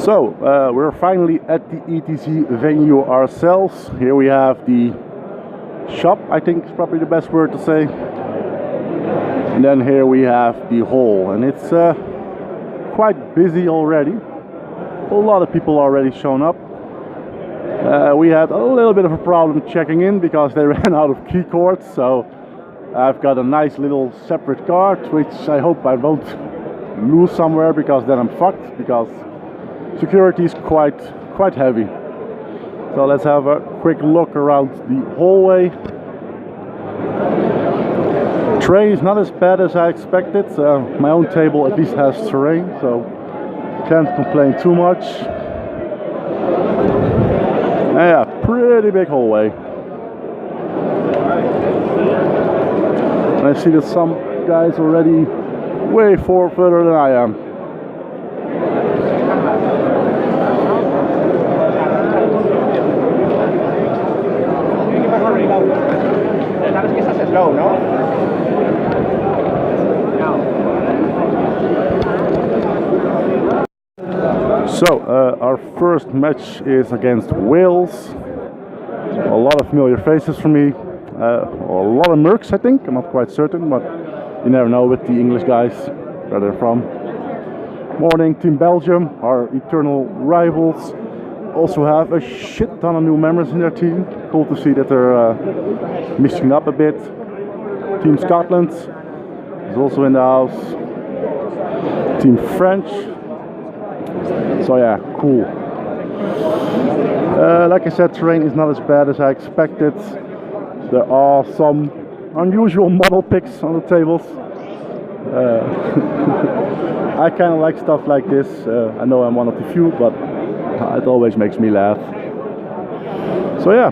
So, we're finally at the ETC venue ourselves. Here we have the shop, I think is probably the best word to say. And then here we have the hall, and it's quite busy already. A lot of people already shown up. We had a little bit of a problem checking in because they ran out of key cards, so I've got a nice little separate card, which I hope I won't lose somewhere, because then I'm fucked, because security is quite heavy. So let's have a quick look around the hallway. Terrain is not as bad as I expected. My own table at least has terrain, so can't complain too much. Yeah, pretty big hallway. And I see that some guys already way further than I am. So, our first match is against Wales. A lot of familiar faces for me. A lot of Mercs, I think. I'm not quite certain, but you never know with the English guys where they're from. Morning, Team Belgium, our eternal rivals. Also have a shit ton of new members in their team. Cool to see that they're mixing up a bit. Team Scotland is also in the house. Team French. So yeah, cool. Like I said, terrain is not as bad as I expected. There are some unusual model picks on the tables. I kind of like stuff like this. I know I'm one of the few, but it always makes me laugh. So yeah,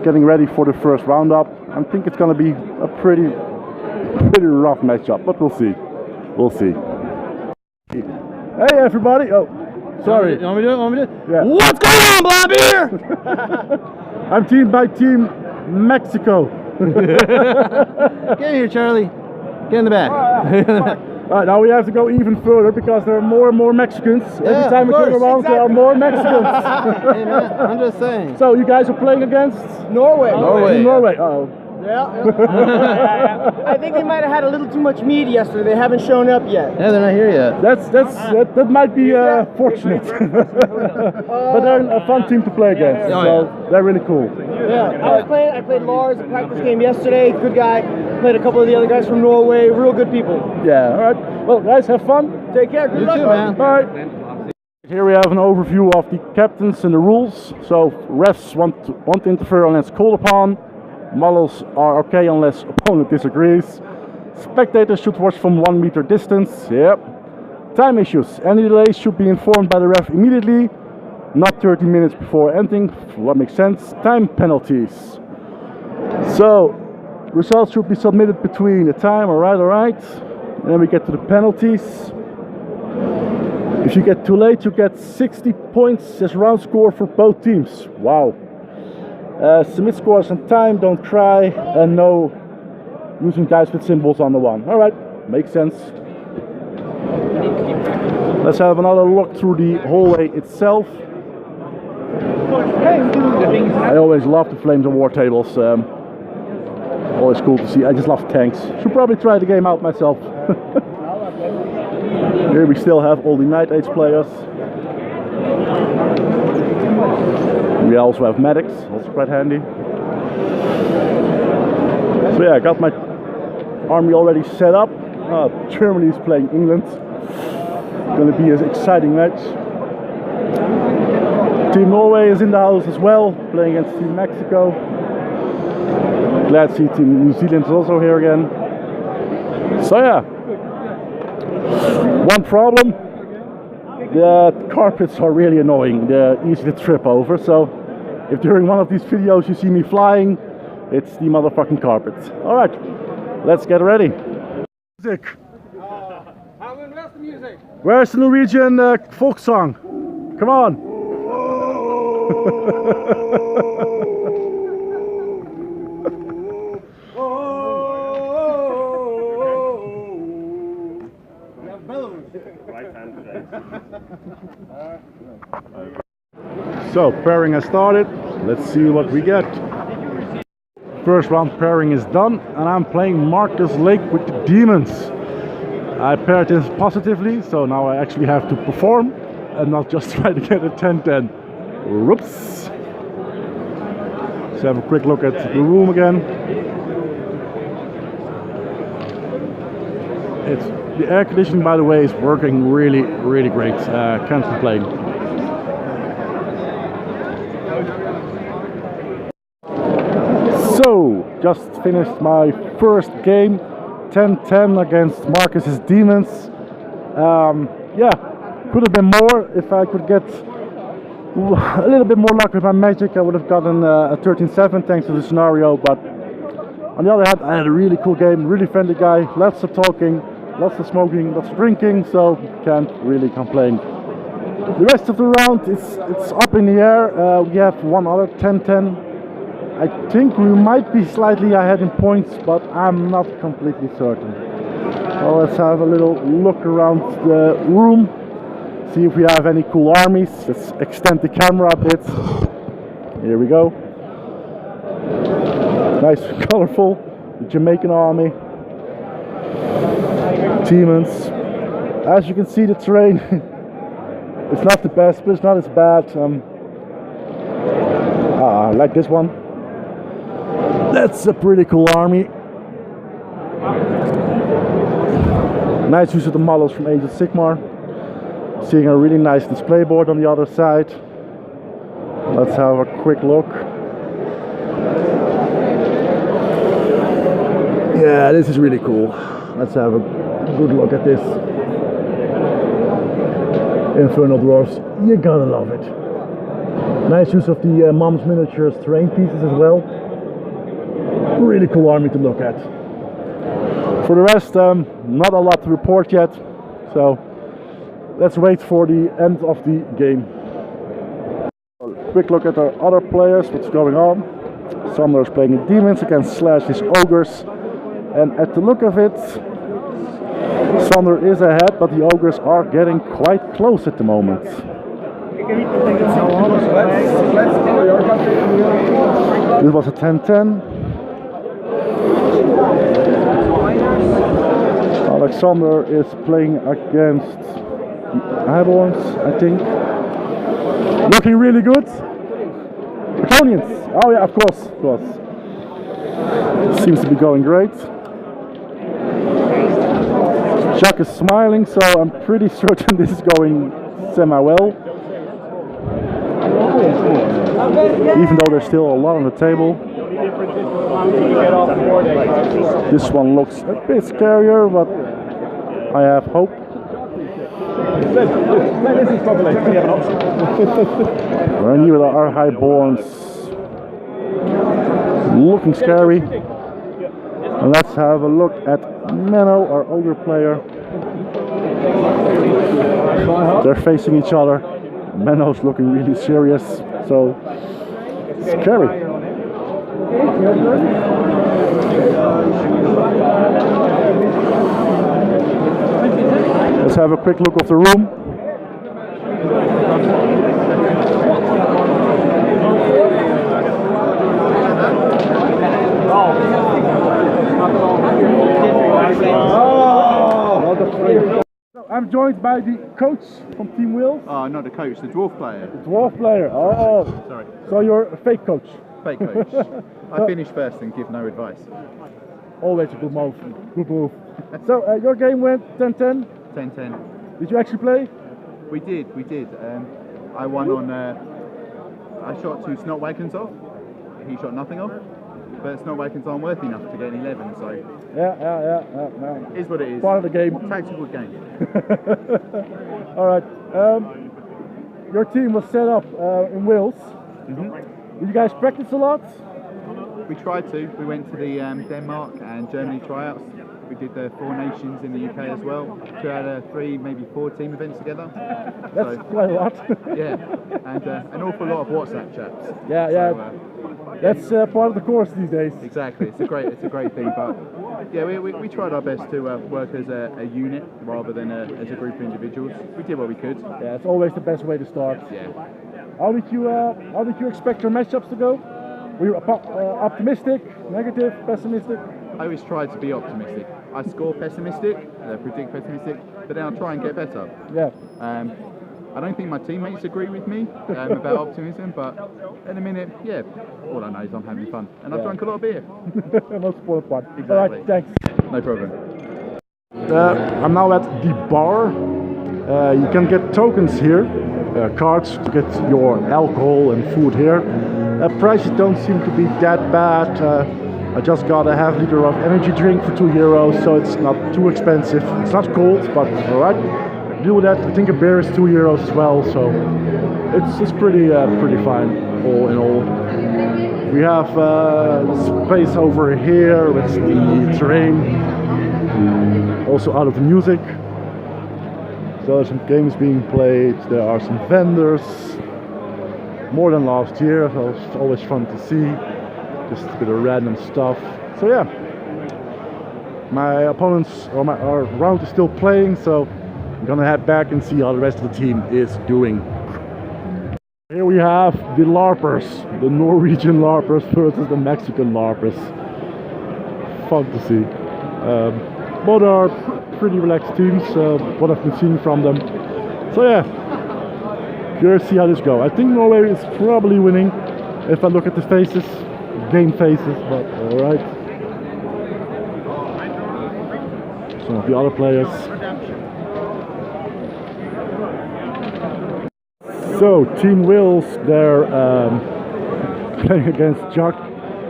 getting ready for the first roundup. I think it's gonna be a pretty rough matchup, but we'll see. We'll see. Hey everybody! Oh, sorry. You want me to do it? Yeah. What's going on, Blobbeer? I'm teamed by Team Mexico. Get here, Charlie. Get in the back. Alright, now we have to go even further because there are more and more Mexicans. Every time we turn around, there are more Mexicans. Hey, man, I'm just saying. So you guys are playing against Norway. Team Norway. Uh-oh. Yeah. I think they might have had a little too much meat yesterday. They haven't shown up yet. Yeah, they're not here yet. That might be fortunate. But they're a fun team to play against. So they're really cool. Yeah, I played Lars, a practice game yesterday. Good guy. Played a couple of the other guys from Norway. Real good people. Yeah, alright. Well, guys, have fun. Take care. Good You luck, too, man. Bye. Here we have an overview of the captains and the rules. So refs won't interfere unless called upon. Models are okay unless opponent disagrees. Spectators should watch from 1 meter distance. Yep. Time issues. Any delays should be informed by the ref immediately, not 30 minutes before ending. What makes sense? Time penalties. So, results should be submitted between the time. Alright. And then we get to the penalties. If you get too late, you get 60 points as round score for both teams. Wow. Submit scores on time, don't cry, and no using dice with symbols on the one. Alright, makes sense. Let's have another look through the hallway itself. I always love the Flames and War tables. Always cool to see. I just love tanks. Should probably try the game out myself. Here we still have all the Night Age players. We also have medics, also quite handy. So yeah, I got my army already set up. Germany is playing England. Gonna be an exciting match. Team Norway is in the house as well, playing against Team Mexico. Glad to see Team New Zealand is also here again. So yeah, one problem. The carpets are really annoying. They're easy to trip over, so if during one of these videos you see me flying, it's the motherfucking carpets. Alright, let's get ready. Music. Where's the music? Where's the Norwegian folk song? Come on. Right hand today. So pairing has started. Let's see what we get. First round pairing is done, and I'm playing Marcus Lake with the Demons. I paired this positively, so now I actually have to perform and not just try to get a 10-10. Whoops. Let's have a quick look at the room again. The air conditioning, by the way, is working really, really great. Can't complain. So, just finished my first game, 10-10 against Marcus's Demons. Yeah, could have been more. If I could get a little bit more luck with my magic, I would have gotten a 13-7 thanks to the scenario. But on the other hand, I had a really cool game, really friendly guy, lots of talking, lots of smoking, lots of drinking, so can't really complain. The rest of the round, it's up in the air. We have one other 10-10. I think we might be slightly ahead in points, but I'm not completely certain. So let's have a little look around the room, see if we have any cool armies. Let's extend the camera a bit. Here we go. Nice, colorful. The Jamaican army. Demons. As you can see, the terrain, it's not the best, but it's not as bad. I like this one. That's a pretty cool army. Nice use of the models from Age of Sigmar. Seeing a really nice display board on the other side. Let's have a quick look. Yeah, this is really cool. Let's have a good look at this. Infernal Dwarfs, you gotta love it. Nice use of the Mom's Miniatures terrain pieces as well. Really cool army to look at. For the rest, not a lot to report yet, so let's wait for the end of the game. Quick look at our other players, what's going on. Sander is playing the Demons against Slash his Ogres, and at the look of it, Sander is ahead, but the Ogres are getting quite close at the moment. This was a 10-10. Alexander is playing against the Highborns, I think. Looking really good. Draconians. Oh yeah, of course. Seems to be going great. Chuck is smiling, so I'm pretty certain this is going semi-well. Even though there's still a lot on the table. This one looks a bit scarier, but I have hope. And here are our Highborns. Looking scary. And let's have a look at Menno, our ogre player. They're facing each other. Menno's looking really serious, so scary. Let's have a quick look of the room. I'm joined by the coach from Team Wheels. Oh, not the coach, the dwarf player. The dwarf player. Oh, sorry. So you're a fake coach. Fake coach. I finish first and give no advice. Always a good move. Good move. So your game went 10-10. 10-10. Did you actually play? We did. I won on. I shot 2 Snot Wagons off. He shot nothing off. But Snot Wagons aren't worth enough to get an 11, so. Yeah. Is what it is. Part of the game. Tactical game. All right. Your team was set up in Wales. Mm-hmm. Did you guys practice a lot? We tried to. We went to the Denmark and Germany tryouts. We did the 4 nations in the UK as well. 2 out of 3, maybe 4 team events together. That's quite a lot. Yeah, and an awful lot of WhatsApp chats. Yeah. So, that's part of the course these days. Exactly, it's a great thing. But yeah, we tried our best to work as a unit rather than as a group of individuals. We did what we could. Yeah, it's always the best way to start. Yeah. How did you expect your matchups to go? Were you optimistic, negative, pessimistic? I always try to be optimistic. I score pessimistic, predict pessimistic, but then I'll try and get better. Yeah. I don't think my teammates agree with me about optimism, but in a minute, yeah, all I know is I'm having fun. And I've drunk a lot of beer. Most important part. Exactly. All right, thanks. No problem. I'm now at the bar. You can get tokens here, cards to get your alcohol and food here. Prices don't seem to be that bad. I just got a half liter of energy drink for €2, so it's not too expensive. It's not cold, but alright. Deal with that. I think a beer is €2 as well, so it's pretty fine all in all. We have space over here with the terrain, also out of the music. So there's some games being played. There are some vendors, more than last year, so it's always fun to see. Just a bit of random stuff. So yeah, my opponents or our round is still playing, so I'm gonna head back and see how the rest of the team is doing. Here we have the LARPers, the Norwegian LARPers versus the Mexican LARPers. Fun to see. Both are pretty relaxed teams, what I've been seeing from them. So yeah, curious to see how this goes. I think Norway is probably winning if I look at the faces, game faces, but alright. Some of the other players. So, Team Wills, they're playing against Chuck.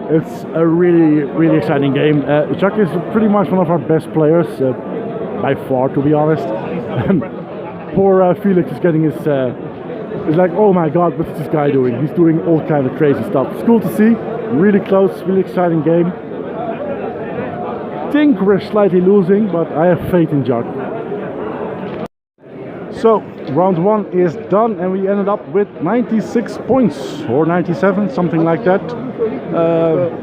It's a really exciting game. Chuck is pretty much one of our best players, by far, to be honest. Poor Felix is getting his... it's like, oh my god, what's this guy doing? He's doing all kind of crazy stuff. It's cool to see. Really close, really exciting game. I think we're slightly losing, but I have faith in Chuck. So, round 1 is done and we ended up with 96 points, or 97, something like that.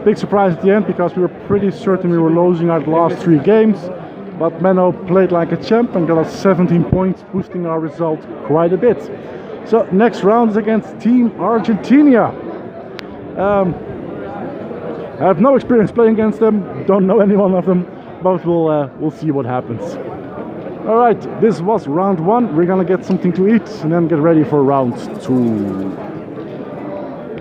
Big surprise at the end because we were pretty certain we were losing our last 3 games. But Menno played like a champ and got us 17 points, boosting our result quite a bit. So, next round is against Team Argentina. I have no experience playing against them, don't know any one of them, but we'll see what happens. Alright, this was round 1. We're gonna get something to eat and then get ready for round 2.